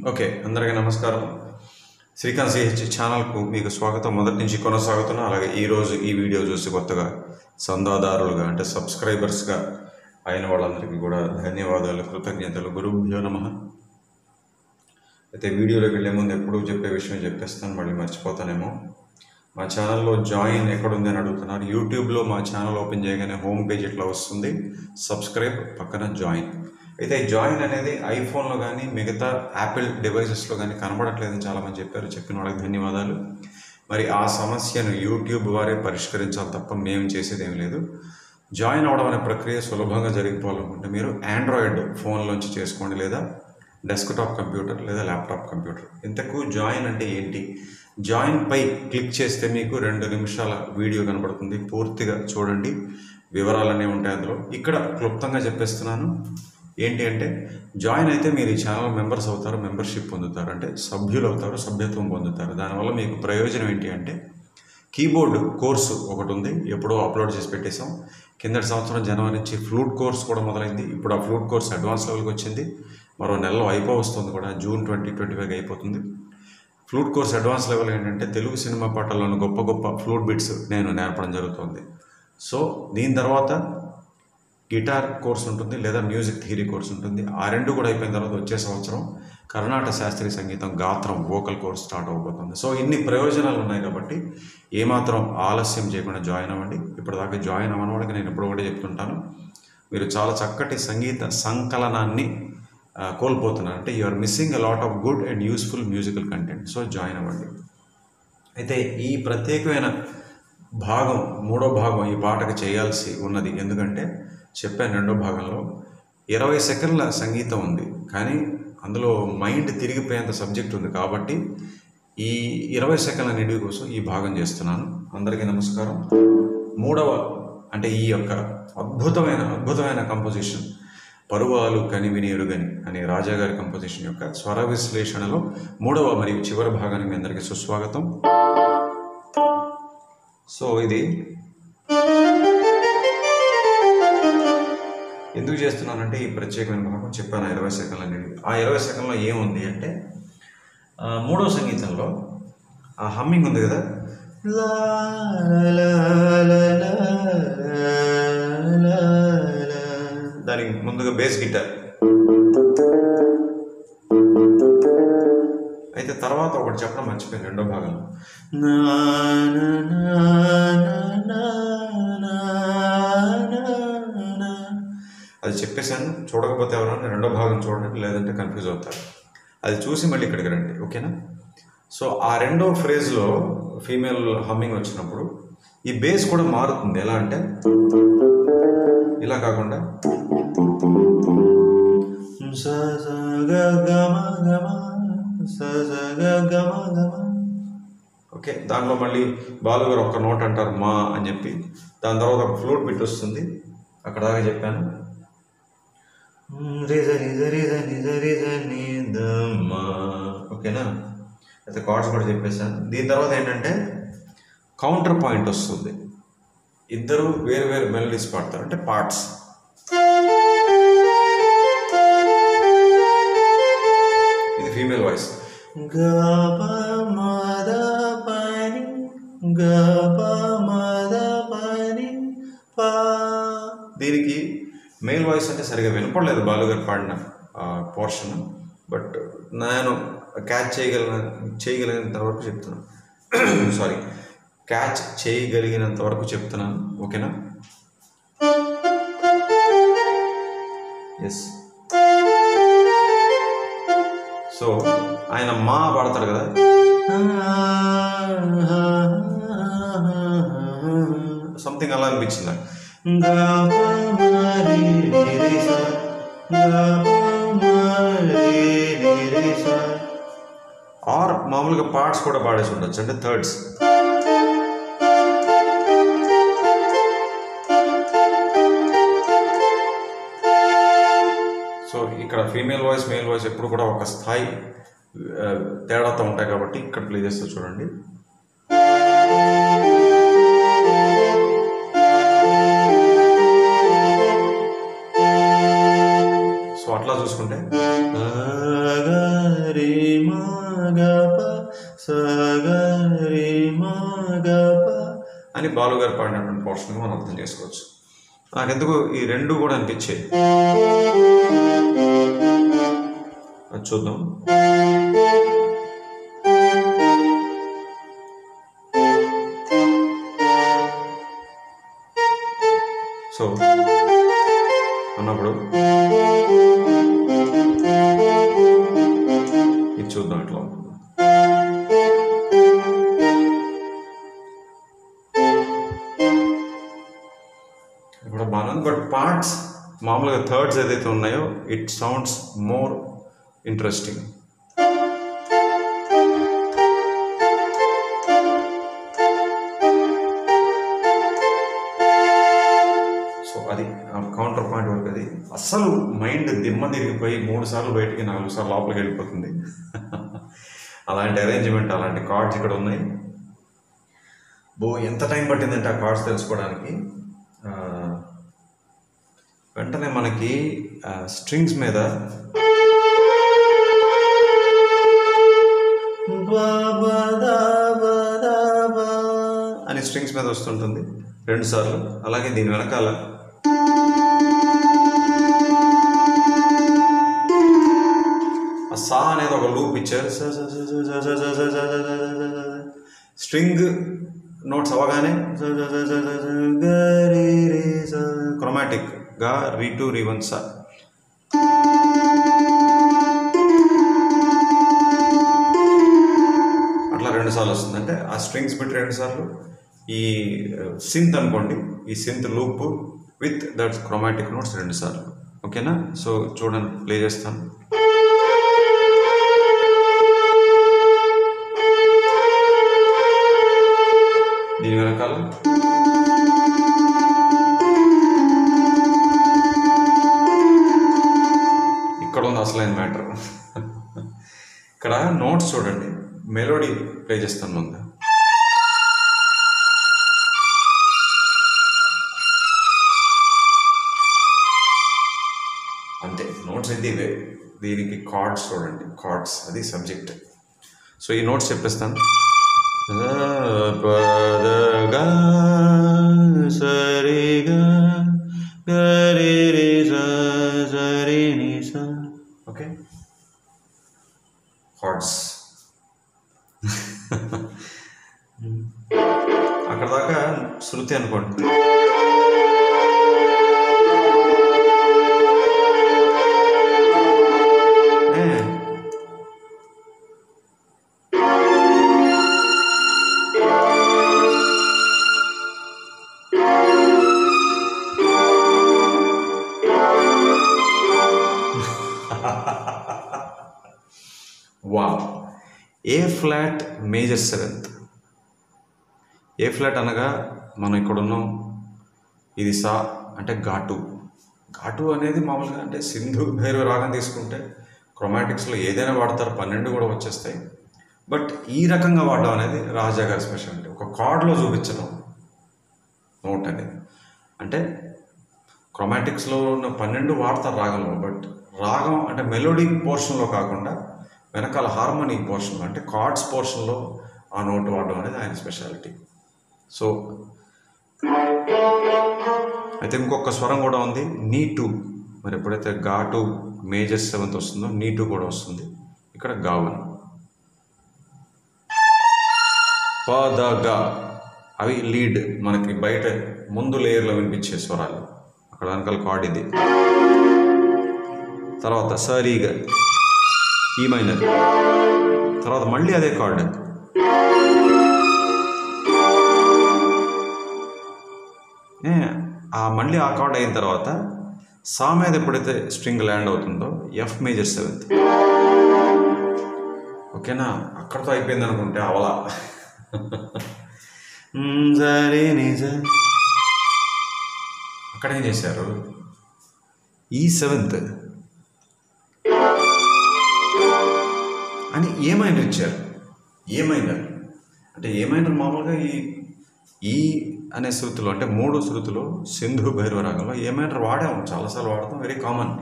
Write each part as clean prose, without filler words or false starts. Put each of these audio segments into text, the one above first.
Okay, అందరికీ నమస్కారం. Srikanth CH ఛానల్కు మీకు స్వాగతం. మొదటి నుంచి కొనసాగుతున్నా. అలాగే ఈరోజు ఈ వీడియో చూసి కొత్తగా చందాదారులుగా అంటే సబ్స్క్రైబర్స్గా అయిన వాళ్ళందరికీ కూడా ధన్యవాదాలు, కృతజ్ఞతలు. గురుభ్యో నమః. అయితే వీడియోలోకి వెళ్ళే ముందు ఎప్పుడూ చెప్పే విషయం చెప్పేస్తాను, మళ్ళీ మర్చిపోతానేమో. మా ఛానల్లో జాయిన్ ఎక్కడుంది అని అడుగుతున్నారు. యూట్యూబ్లో మా ఛానల్ ఓపెన్ చేయగానే హోమ్ పేజ్ ఇట్లా వస్తుంది, సబ్స్క్రైబ్ పక్కన జాయిన్. అయితే జాయిన్ అనేది ఐఫోన్లో కానీ మిగతా యాపిల్ డివైసెస్లో కానీ కనబడట్లేదని చాలామంది చెప్పారు. చెప్పిన వాళ్ళకి ధన్యవాదాలు. మరి ఆ సమస్యను యూట్యూబ్ వారే పరిష్కరించాలి తప్ప మేము చేసేది ఏం లేదు. జాయిన్ అవడం అనే ప్రక్రియ సులభంగా జరిగిపోవాలనుకుంటే మీరు ఆండ్రాయిడ్ ఫోన్లోంచి చేసుకోండి, లేదా డెస్క్టాప్ కంప్యూటర్ లేదా ల్యాప్టాప్ కంప్యూటర్. ఇంతకు జాయిన్ అంటే ఏంటి? జాయిన్ పై క్లిక్ చేస్తే మీకు 2 నిమిషాల వీడియో కనబడుతుంది. పూర్తిగా చూడండి, వివరాలన్నీ ఉంటాయి అందులో. ఇక్కడ క్లుప్తంగా చెప్పేస్తున్నాను. ఏంటి అంటే, జాయిన్ అయితే మీరు ఈ ఛానల్ మెంబర్స్ అవుతారు, మెంబర్షిప్ పొందుతారు, అంటే సభ్యులు అవుతారు, సభ్యత్వం పొందుతారు. దానివల్ల మీకు ప్రయోజనం ఏంటి అంటే, కీబోర్డ్ కోర్సు ఒకటి ఉంది, ఎప్పుడో అప్లోడ్ చేసి పెట్టేశాం. కిందటి సంవత్సరం జనవరి నుంచి ఫ్లూట్ కోర్స్ కూడా మొదలైంది. ఇప్పుడు ఆ ఫ్లూట్ కోర్స్ అడ్వాన్స్ లెవెల్కి వచ్చింది. మరో నెలలో అయిపోవస్తుంది కూడా, జూన్ 2025 అయిపోతుంది. ఫ్లూట్ కోర్స్ అడ్వాన్స్ లెవెల్ ఏంటంటే, తెలుగు సినిమా పాటల్లోని గొప్ప గొప్ప ఫ్లూట్ బిట్స్ నేను నేర్పడం జరుగుతుంది. సో దీని తర్వాత గిటార్ కోర్స్ ఉంటుంది, లేదా మ్యూజిక్ థియరీ కోర్స్ ఉంటుంది. ఆ 2 కూడా అయిపోయిన తర్వాత వచ్చే సంవత్సరం కర్ణాటక శాస్త్రీయ సంగీతం గాత్రం వోకల్ కోర్స్ స్టార్ట్ అవబోతుంది. సో ఇన్ని ప్రయోజనాలు ఉన్నాయి కాబట్టి ఏమాత్రం ఆలస్యం చేయకుండా జాయిన్ అవ్వండి. ఇప్పటిదాకా జాయిన్ అవ్వని వాళ్ళకి నేను ఎప్పుడు కూడా చెప్తుంటాను, మీరు చాలా చక్కటి సంగీత సంకలనాన్ని కోల్పోతున్నారు. అంటే you are missing a lot of good and useful musical content. So join అవ్వండి. అయితే ఈ ప్రత్యేకమైన భాగం, 3వ భాగం ఈ పాటకు చేయాల్సి ఉన్నది. ఎందుకంటే చెప్పాను, 2వ భాగంలో 20 సెకండ్ల సంగీతం ఉంది, కానీ అందులో మైండ్ తిరిగిపోయేంత సబ్జెక్ట్ ఉంది. కాబట్టి ఈ 20 సెకండ్ల నిడివి కోసం ఈ భాగం చేస్తున్నాను. అందరికీ నమస్కారం. 3వ అంటే ఈ యొక్క అద్భుతమైన కంపోజిషన్ పరువాలు కనివిని ఎరుగని అనే రాజా గారి కంపోజిషన్ యొక్క స్వర విశ్లేషణలో 3వ మరియు చివరి భాగానికి మీ అందరికీ సుస్వాగతం. సో ఇది ఎందుకు చేస్తున్నానంటే, ఈ ప్రత్యేకమైన భాగం చెప్పాను 20 సెకండ్ల నిడివి. ఆ 20 సెకండ్లో ఏముంది అంటే, 3వ సంగీతంలో ఆ హమ్మింగ్ ఉంది కదా, దానికి ముందుగా బేస్ గిటార్, అయితే తర్వాత ఒకటి చెప్పడం మర్చిపోయింది 2వ భాగంలో. అది చెప్పేశాను, చూడకపోతే ఎవరైనా 2వ భాగం చూడండి, లేదంటే కన్ఫ్యూజ్ అవుతారు. అది చూసి మళ్ళీ ఇక్కడికి రండి, ఓకేనా? సో ఆ 2వ ఫ్రేజ్లో ఫీమేల్ హమ్మింగ్ వచ్చినప్పుడు ఈ బేస్ కూడా మారుతుంది. ఎలా అంటే, ఇలా కాకుండా ఓకే, దాంట్లో మళ్ళీ బాలు గారు ఒక్క నోట్ అంటారు మా అని చెప్పి, దాని తర్వాత ఒక ఫ్లూట్ బిట్ వస్తుంది. అక్కడ దాకా చెప్పాను. ఓకేనా? అయితే కార్డ్స్ కూడా చెప్పేశాను. దీని తర్వాత ఏంటంటే కౌంటర్ పాయింట్ వస్తుంది. ఇద్దరు వేరు వేరు మెలడీస్ పాడతారు, అంటే పార్ట్స్. ఇది ఫీమేల్ వాయిస్. దీనికి మేల్ వాయిస్ అంటే సరిగా వినపడలేదు బాలుగారు పాడిన పోర్షన్, బట్ నేను క్యాచ్ చేయగలిగినంత వరకు చెప్తున్నాను. సారీ, క్యాచ్ చేయగలిగినంత వరకు చెప్తున్నాను, ఓకేనా? ఎస్. సో ఆయన మా పాడతాడు కదా, సంథింగ్ అలా అనిపించింది. ఆర్ మామూలుగా పార్ట్స్ కూడా పాడేసి ఉండొచ్చు, అంటే థర్డ్స్. సో ఇక్కడ ఫీమేల్ వాయిస్ మేల్ వాయిస్ ఎప్పుడు కూడా ఒక స్థాయి తేడాతో ఉంటాయి కాబట్టి ఇక్కడ ప్లే చేస్తే చూడండి. సో అట్లా చూసుకుంటే रे అని బాలుగారు పాడినటువంటి పోర్షన్గా మనం అర్థం చేసుకోవచ్చు. నాకెందుకు ఈ రెండు కూడా అనిపించాయి. అది చూద్దాం. సో అన్నప్పుడు ఇది చూద్దాం ఎట్లా ఉంటుంది. ఇప్పుడు బాగుంది, బట్ పార్ట్స్ మామూలుగా థర్డ్స్ ఏదైతే ఉన్నాయో it sounds more interesting. So అది కౌంటర్ పాయింట్ వరకు అది అస్సలు మైండ్ దిమ్మ తిరిగిపోయి 3 సార్లు బయటికి 4 సార్లు లోపలికి వెళ్ళిపోతుంది. అలాంటి అరేంజ్మెంట్, అలాంటి కార్డ్స్ ఇక్కడ ఉన్నాయి. ఎంత టైం పట్టిందంటే ఆ కార్డ్స్ తెలుసుకోవడానికి. వెంటనే మనకి స్ట్రింగ్స్ మీద అని స్ట్రింగ్స్ మీద వస్తుంటుంది 2 సార్లు. అలాగే దీని వెనకాల ఆ సా అనేది ఒక లూప్ ఇచ్చారు. స్ట్రింగ్ నోట్స్ అవగానే క్రొమాటిక్ గా రీ2 రీ1 సా. అట్లా 2 సార్లు వస్తుంది. అంటే ఆ స్ట్రింగ్స్ పెట్టి 2 సార్లు. ఈ సింత్ అనుకోండి, ఈ synth loop with that chromatic notes 2 సార్లు. ఓకేనా? సో చూడండి, ప్లే చేస్తాను. దీని వెనకాల ఇక్కడ ఉంది అసలైన మ్యాటర్. ఇక్కడ నోట్స్ చూడండి, మెలోడీ ప్లే చేస్తాను ముందు. అంతే, నోట్స్ అయితే ఇవే. దీనికి కార్డ్స్ చూడండి, కార్డ్స్ అది సబ్జెక్ట్. సో ఈ నోట్స్ చెప్పేస్తాను. Okay, cards. అక్కడ దాకా శృతి అనుకోండి. వావ్. ఏ ఫ్లాట్ మేజర్ 7th. ఏ ఫ్లాట్ అనగా మనం ఇక్కడ ఉన్నాం, ఇది సా అంటే ఘాటు. ఘాటు అనేది మామూలుగా అంటే సింధు భైరవ రాగం తీసుకుంటే క్రొమాటిక్స్లో ఏదైనా వాడతారు, 12 కూడా వచ్చేస్తాయి. బట్ ఈ రకంగా వాడడం అనేది రాజా గారి స్పెషాలిటీ. ఒక కార్డ్లో చూపించడం నోట్ అనేది. అంటే క్రొమాటిక్స్లో ఉన్న 12 వాడతారు రాగంలో, బట్ రాగం అంటే మెలోడీ పోర్షన్లో కాకుండా వెనకాల హార్మోనీ పోర్షన్లో అంటే కార్డ్స్ పోర్షన్లో ఆ నోట్ వాడడం అనేది ఆయన స్పెషాలిటీ. సో అయితే ఇంకొక స్వరం కూడా ఉంది, నీ2. మరి ఎప్పుడైతే ఘాటు మేజర్ 7th వస్తుందో నీ2 కూడా వస్తుంది. ఇక్కడ గా1 పదగా అవి లీడ్, మనకి బయట ముందు లేయర్లో వినిపించే స్వరాలు. అక్కడ వెనకాల కార్డ్ ఇది. తర్వాత సరిగా ఈ మైనర్, తర్వాత మళ్ళీ అదే కార్డ్. మళ్ళీ ఆ కార్డ్ అయిన తర్వాత సా మీద ఎప్పుడైతే స్ట్రింగ్ ల్యాండ్ అవుతుందో ఎఫ్ మేజర్ 7th. ఓకేనా? అక్కడితో అయిపోయింది అనుకుంటే అవలా. అక్కడ ఏం చేశారు, ఈ 7th అని ఏ మైనర్ ఇచ్చారు. ఏ మైనర్ అంటే ఏ మైనర్ మామూలుగా ఈ అనే శృతిలో అంటే 3 శృతిలో సింధు భైరవ రాగంలో ఏ మైనర్ వాడాము, చాలాసార్లు వాడతాం, వెరీ కామన్.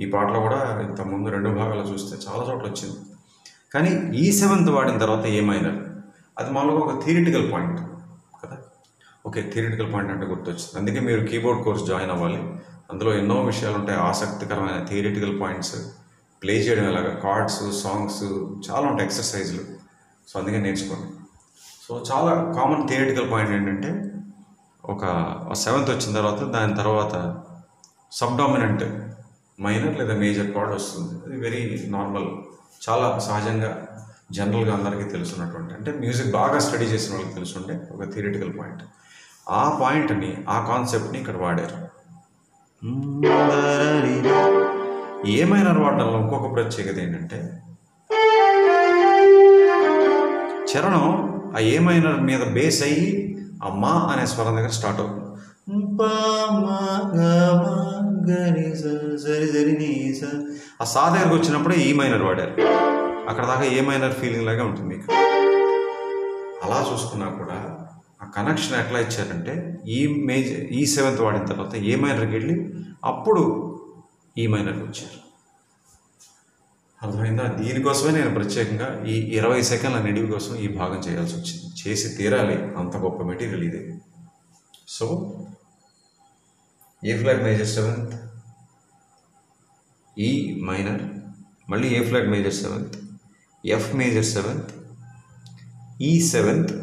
ఈ పాటలో కూడా ఇంతకుముందు 2 భాగాలు చూస్తే చాలా చోట్ల వచ్చింది. కానీ ఈ 7th వాడిన తర్వాత ఏ మైనర్, అది మామూలుగా ఒక థియరిటికల్ పాయింట్ కదా. ఓకే, థియరిటికల్ పాయింట్ అంటే గుర్తొచ్చింది. అందుకే మీరు కీబోర్డ్ కోర్స్ జాయిన్ అవ్వాలి. అందులో ఎన్నో విషయాలు ఉంటాయి, ఆసక్తికరమైన థియరిటికల్ పాయింట్స్, ప్లే చేయడం ఎలాగా, కార్డ్స్, సాంగ్స్ చాలా ఉంటాయి, ఎక్సర్సైజ్లు. సో అందుకే నేర్చుకోండి. సో చాలా కామన్ థియరిటికల్ పాయింట్ ఏంటంటే ఒక 7th వచ్చిన తర్వాత దాని తర్వాత సబ్డామినెంట్ మైనర్ లేదా మేజర్ కార్డ్ వస్తుంది. అది వెరీ నార్మల్, చాలా సహజంగా జనరల్గా అందరికీ తెలుసున్నటువంటి, అంటే మ్యూజిక్ బాగా స్టడీ చేసిన వాళ్ళకి తెలుసుండే ఒక థియరిటికల్ పాయింట్. ఆ పాయింట్ని, ఆ కాన్సెప్ట్ని ఇక్కడ వాడారు. ఏ మైనర్ వాడడంలో ఇంకొక ప్రత్యేకత ఏంటంటే చరణం ఆ ఏ మైనర్ మీద బేస్ అయ్యి ఆ మా అనే స్వరం దగ్గర స్టార్ట్ అవుతుంది. ఆ సా దగ్గరకు వచ్చినప్పుడే ఈ మైనర్ వాడారు. అక్కడ దాకా ఏ మైనర్ ఫీలింగ్ లాగా ఉంటుంది మీకు. అలా చూసుకున్నా కూడా ఆ కనెక్షన్ ఎట్లా ఇచ్చారంటే ఈ 7th వాడిన తర్వాత ఏ మైనర్కి వెళ్ళి అప్పుడు ఈ మైనర్కి వచ్చారు. అర్థమైందా? దీనికోసమే నేను ప్రత్యేకంగా ఈ 20 సెకండ్ల నిడివి కోసం ఈ భాగం చేయాల్సి వచ్చింది. చేసి తీరాలి, అంత గొప్ప మెటీరియల్ ఇది. సో ఏ flat major 7th, E minor, మళ్ళీ A flat major 7th, F major 7th, E 7th,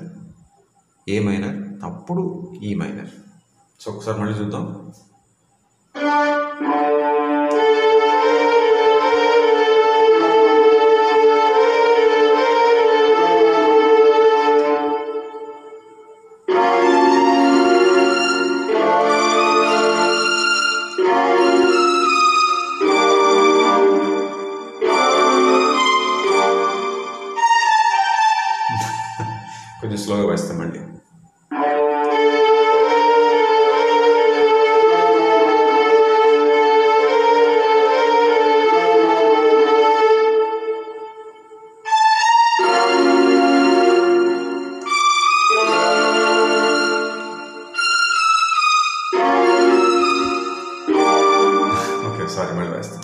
A minor, అప్పుడు ఈ మైనర్. సో ఒకసారి మళ్ళీ చూద్దాం. కొంచెం స్లోగా వేస్తామండి. ఓకే, సారీ, మళ్ళీ వేస్తాం.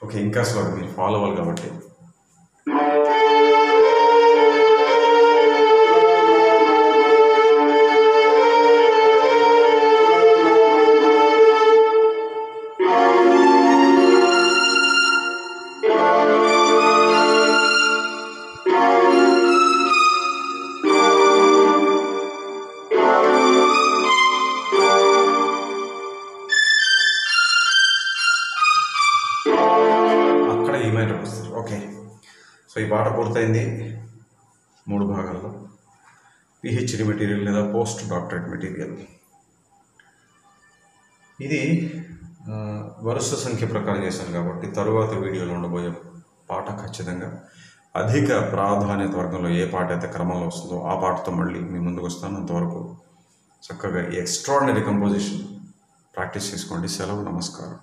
ఓకే, ఇంకా స్లోగా మీరు ఫాలో అవ్వాలి కాబట్టి. ఓకే, సో ఈ పాట పూర్తయింది 3 భాగాల్లో. పిహెచ్డి మెటీరియల్ లేదా పోస్ట్ డాక్టరేట్ మెటీరియల్. ఇది వరుస సంఖ్య ప్రకారం చేశాను కాబట్టి తరువాత వీడియోలో ఉండబోయే పాట ఖచ్చితంగా అధిక ప్రాధాన్యత వర్గంలో ఏ పాట అయితే క్రమంలో వస్తుందో ఆ పాటతో మళ్ళీ మీ ముందుకు వస్తాను. అంతవరకు చక్కగా ఈ ఎక్స్ట్రాడినరీ కంపోజిషన్ ప్రాక్టీస్ చేసుకోండి. సెలవు, నమస్కారం.